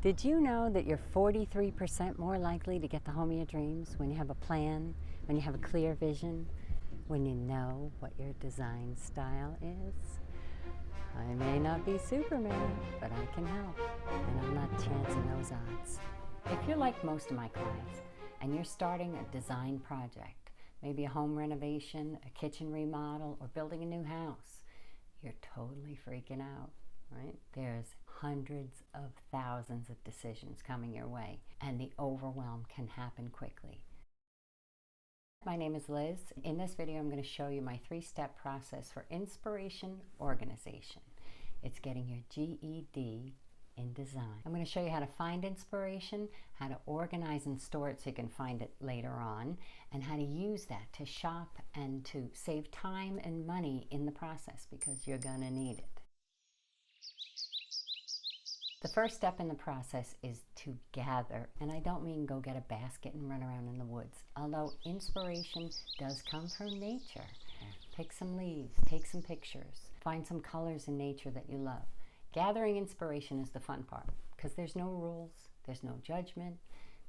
Did you know that you're 43% more likely to get the home of your dreams when you have a plan, when you have a clear vision, when you know what your design style is? I may not be Superman, but I can help, and I'm not chancing those odds. If you're like most of my clients and you're starting a design project, maybe a home renovation, a kitchen remodel, or building a new house, you're totally freaking out. Right? There's hundreds of thousands of decisions coming your way, and the overwhelm can happen quickly. My name is Liz. In this video, I'm going to show you my 3-step process for inspiration organization. It's getting your GED in design. I'm going to show you how to find inspiration, how to organize and store it so you can find it later on, and how to use that to shop and to save time and money in the process, because you're going to need it. The first step in the process is to gather, and I don't mean go get a basket and run around in the woods, although inspiration does come from nature. Pick some leaves, take some pictures, find some colors in nature that you love. Gathering inspiration is the fun part, because there's no rules, there's no judgment,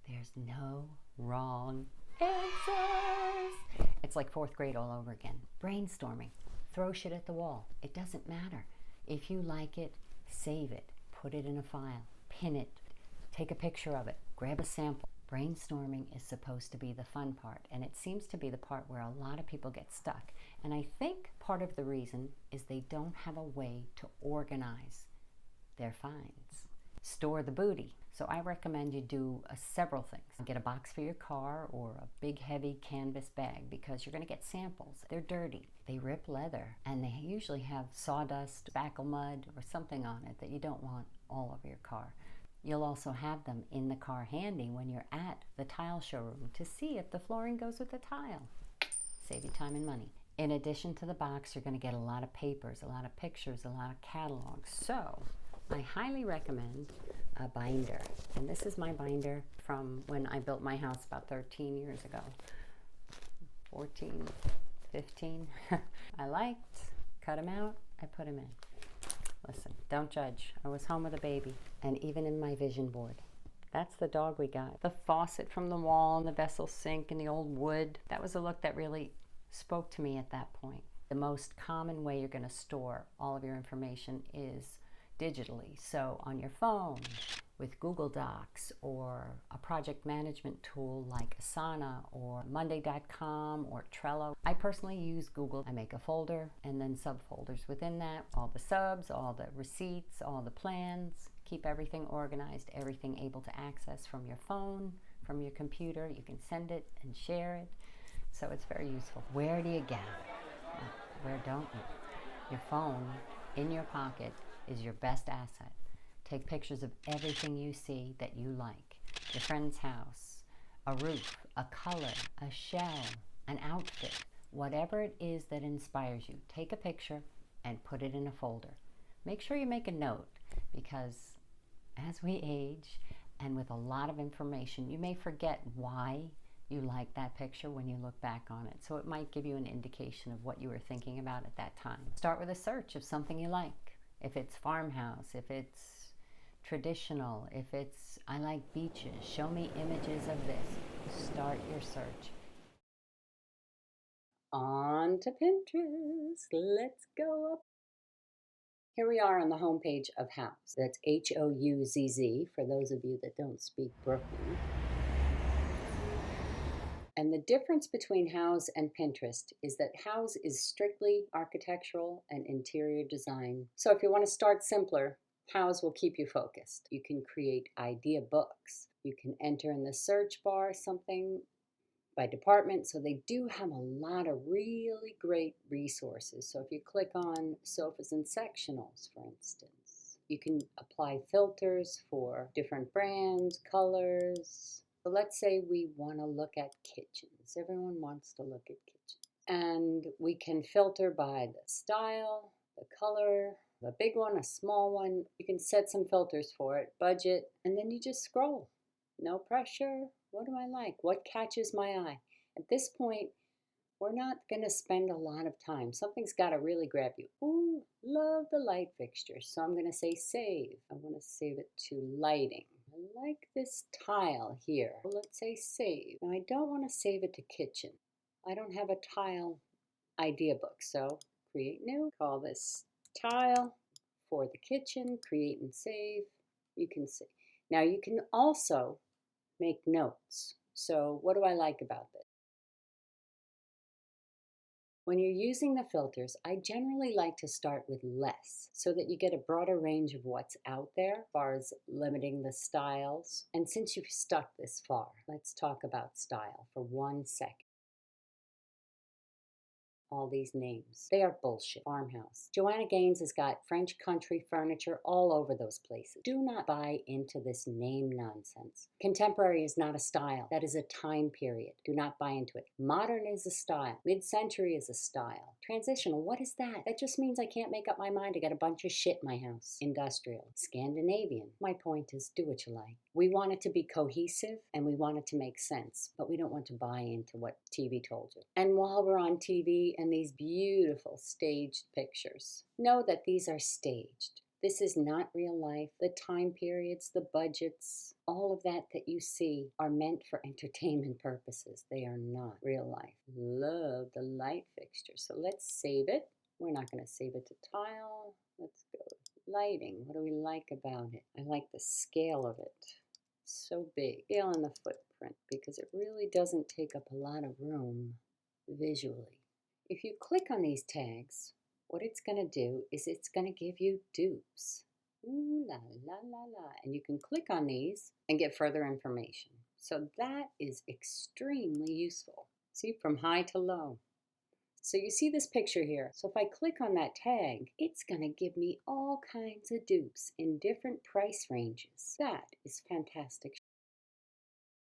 there's no wrong answers. It's like 4th grade all over again. Brainstorming, throw shit at the wall. It doesn't matter. If you like it, save it. Put it in a file, pin it, take a picture of it, grab a sample. Brainstorming is supposed to be the fun part, and it seems to be the part where a lot of people get stuck. And I think part of the reason is they don't have a way to organize their finds. Store the booty. So I recommend you do several things. Get a box for your car or a big heavy canvas bag, because you're going to get samples. They're dirty, they rip leather, and they usually have sawdust, spackle mud, or something on it that you don't want all over your car. You'll also have them in the car handy when you're at the tile showroom to see if the flooring goes with the tile. Save you time and money. In addition to the box, you're going to get a lot of papers, a lot of pictures, a lot of catalogs. So I highly recommend a binder. And this is my binder from when I built my house about 13 years ago. 14, 15. I liked, cut them out, I put them in. Listen, don't judge. I was home with a baby, and even in my vision board. That's the dog we got. The faucet from the wall and the vessel sink and the old wood. That was a look that really spoke to me at that point. The most common way you're going to store all of your information is digitally. So on your phone, with Google Docs, or a project management tool like Asana or Monday.com or Trello. I personally use Google. I make a folder and then subfolders within that. All the subs, all the receipts, all the plans. Keep everything organized, everything able to access from your phone, from your computer. You can send it and share it. So it's very useful. Where do you gather? Where don't you? Your phone in your pocket is your best asset. Take pictures of everything you see that you like. Your friend's house, a roof, a color, a shell, an outfit, whatever it is that inspires you. Take a picture and put it in a folder. Make sure you make a note, because as we age and with a lot of information, you may forget why you like that picture when you look back on it. So it might give you an indication of what you were thinking about at that time. Start with a search of something you like. If it's farmhouse, if it's traditional, if it's I like beaches, show me images of this. Start your search. On to Pinterest. Let's go up. Here we are on the homepage of Houzz. That's Houzz for those of you that don't speak Brooklyn. And the difference between Houzz and Pinterest is that Houzz is strictly architectural and interior design. So if you want to start simpler, Houzz will keep you focused. You can create idea books. You can enter in the search bar something by department. So they do have a lot of really great resources. So if you click on sofas and sectionals, for instance, you can apply filters for different brands, colors. So let's say we want to look at kitchens. Everyone wants to look at kitchens. And we can filter by the style, the color, a big one, a small one. You can set some filters for it, budget, and then you just scroll. No pressure. What do I like? What catches my eye? At this point, we're not going to spend a lot of time. Something's got to really grab you. Ooh, love the light fixture. So I'm going to say save. I want to save it to lighting. I like this tile here. Let's say save. Now I don't want to save it to kitchen. I don't have a tile idea book, so create new. Call this tile for the kitchen, create and save. You can see. Now you can also make notes. So what do I like about this? When you're using the filters, I generally like to start with less so that you get a broader range of what's out there as far as limiting the styles. And since you've stuck this far, let's talk about style for 1 second. All these names. They are bullshit. Farmhouse. Joanna Gaines has got French country furniture all over those places. Do not buy into this name nonsense. Contemporary is not a style. That is a time period. Do not buy into it. Modern is a style. Mid-century is a style. Transitional, what is that? That just means I can't make up my mind to get a bunch of shit in my house. Industrial. Scandinavian. My point is, do what you like. We want it to be cohesive and we want it to make sense, but we don't want to buy into what TV told you. And while we're on TV and these beautiful staged pictures, know that these are staged. This is not real life. The time periods, the budgets, all of that that you see are meant for entertainment purposes. They are not real life. Love the light fixture. So let's save it. We're not going to save it to tile. Let's go lighting. What do we like about it? I like the scale of it. So big. Scale in the footprint because it really doesn't take up a lot of room visually. If you click on these tags, what it's going to do is it's going to give you dupes. Ooh la la la la. And you can click on these and get further information. So that is extremely useful. See, from high to low. So you see this picture here. So if I click on that tag, it's going to give me all kinds of dupes in different price ranges. That is fantastic.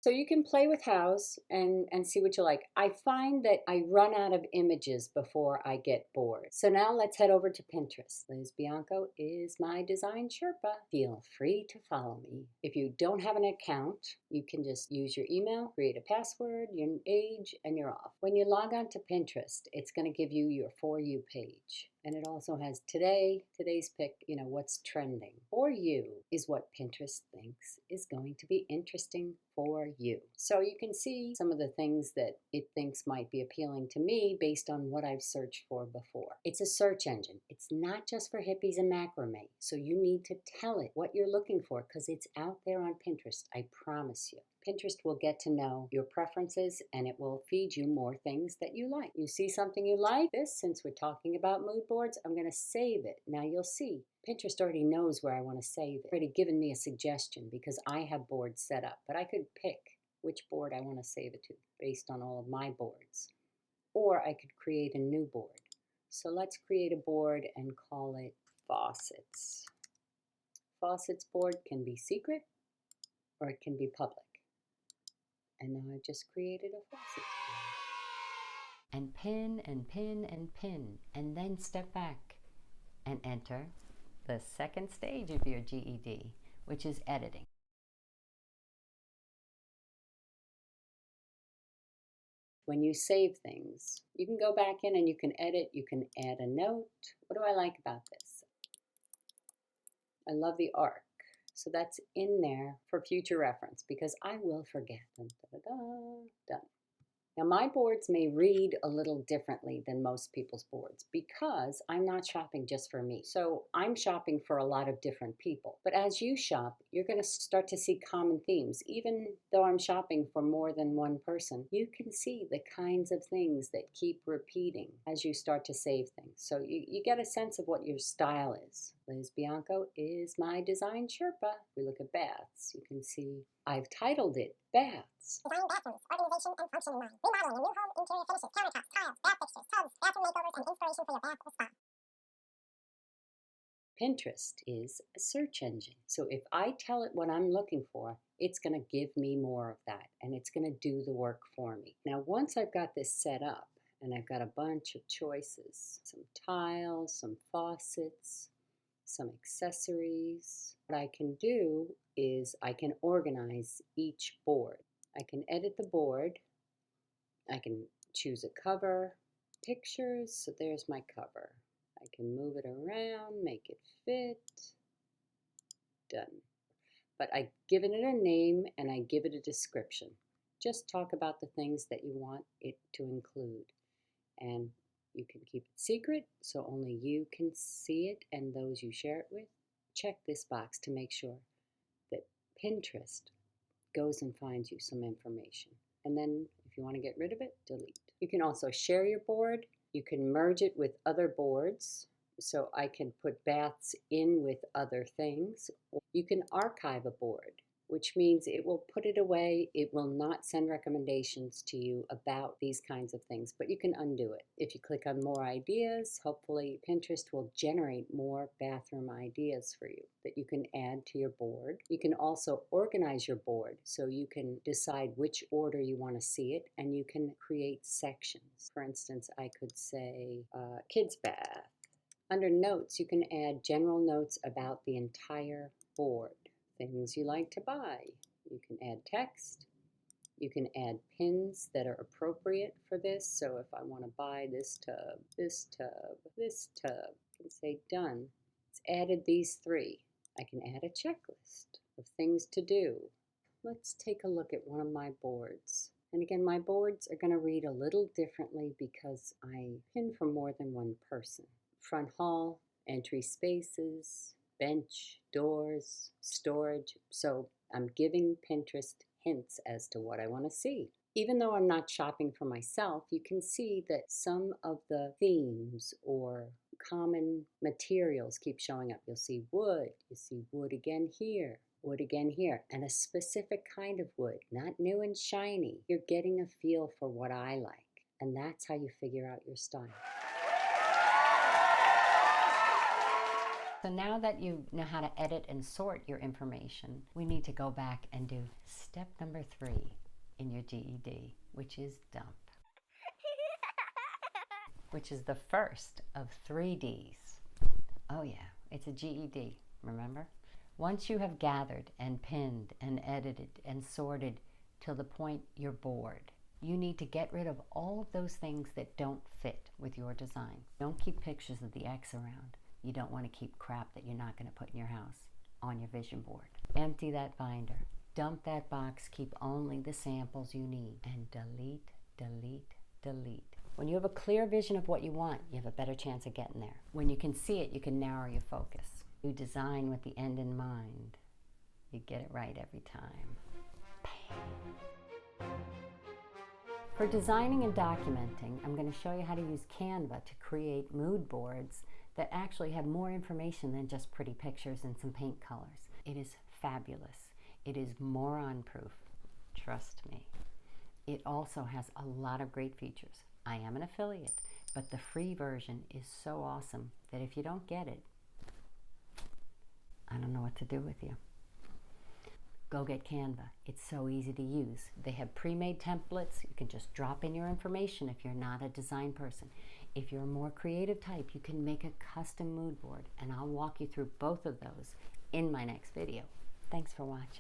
So you can play with Houzz and see what you like. I find that I run out of images before I get bored. So now let's head over to Pinterest. Liz Bianco is my design Sherpa. Feel free to follow me. If you don't have an account, you can just use your email, create a password, your age, and you're off. When you log on to Pinterest, it's going to give you your For You page. And it also has today's pick, what's trending. For you is what Pinterest thinks is going to be interesting for you. So you can see some of the things that it thinks might be appealing to me based on what I've searched for before. It's a search engine. It's not just for hippies and macrame. So you need to tell it what you're looking for because it's out there on Pinterest. I promise you. Pinterest will get to know your preferences and it will feed you more things that you like. You see something you like? Since we're talking about mood boards, I'm going to save it. Now you'll see. Pinterest already knows where I want to save it. It's already given me a suggestion because I have boards set up, but I could pick which board I want to save it to based on all of my boards. Or I could create a new board. So let's create a board and call it faucets. Faucets board can be secret or it can be public. And now I've just created a faucet. And pin and pin and pin, and then step back and enter the second stage of your GED, which is editing. When you save things, you can go back in and you can edit, you can add a note. What do I like about this? I love the arc. So that's in there for future reference because I will forget. Dun, da, da, da, done. Now my boards may read a little differently than most people's boards because I'm not shopping just for me. So I'm shopping for a lot of different people. But as you shop, you're going to start to see common themes. Even though I'm shopping for more than one person, you can see the kinds of things that keep repeating as you start to save things. So you get a sense of what your style is. Liz Bianco is my design Sherpa. If we look at baths, you can see I've titled it Baths. Design bathrooms, organization and function in mind. Remodeling a new home, interior finishes, countertops, tiles, bath fixtures, tubs, bathroom makeovers, and inspiration for your bath or spa. Pinterest is a search engine. So if I tell it what I'm looking for, it's going to give me more of that and it's going to do the work for me. Now, once I've got this set up and I've got a bunch of choices, some tiles, some faucets, some accessories, what I can do is I can organize each board. I can edit the board. I can choose a cover, pictures, so there's my cover. I can move it around, make it fit, done. but I give it a name and I give it a description. Just talk about the things that you want it to include. And you can keep it secret so only you can see it and those you share it with. Check this box to make sure that Pinterest goes and finds you some information. And then if you want to get rid of it, delete. You can also share your board. You can merge it with other boards. So I can put baths in with other things. You can archive a board, which means it will put it away. It will not send recommendations to you about these kinds of things, but you can undo it. If you click on more ideas, hopefully Pinterest will generate more bathroom ideas for you that you can add to your board. You can also organize your board so you can decide which order you want to see it, and you can create sections. For instance, I could say kids bath. Under notes, you can add general notes about the entire board. Things you like to buy. You can add text. You can add pins that are appropriate for this. So if I want to buy this tub, this tub, this tub, I can say done. It's added these three. I can add a checklist of things to do. Let's take a look at one of my boards. And again, my boards are going to read a little differently because I pin for more than one person. Front hall, entry spaces, bench, doors, storage. So I'm giving Pinterest hints as to what I want to see. Even though I'm not shopping for myself, you can see that some of the themes or common materials keep showing up. You'll see wood. You see wood again here. Wood again here. And a specific kind of wood, not new and shiny. You're getting a feel for what I like. And that's how you figure out your style. So now that you know how to edit and sort your information, we need to go back and do step number 3 in your GED, which is dump. Which is the first of 3 Ds. Oh yeah, it's a GED, remember? Once you have gathered and pinned and edited and sorted till the point you're bored, you need to get rid of all of those things that don't fit with your design. Don't keep pictures of the X around. You don't want to keep crap that you're not going to put in your house on your vision board. Empty that binder. Dump that box. Keep only the samples you need. And delete, delete, delete. When you have a clear vision of what you want, you have a better chance of getting there. When you can see it, you can narrow your focus. You design with the end in mind. You get it right every time. Bang. For designing and documenting, I'm going to show you how to use Canva to create mood boards that actually have more information than just pretty pictures and some paint colors. It is fabulous. It is moron-proof. Trust me. It also has a lot of great features. I am an affiliate, but the free version is so awesome that if you don't get it, I don't know what to do with you. Go get Canva. It's so easy to use. They have pre-made templates. You can just drop in your information if you're not a design person. If you're a more creative type, you can make a custom mood board, and I'll walk you through both of those in my next video. Thanks for watching.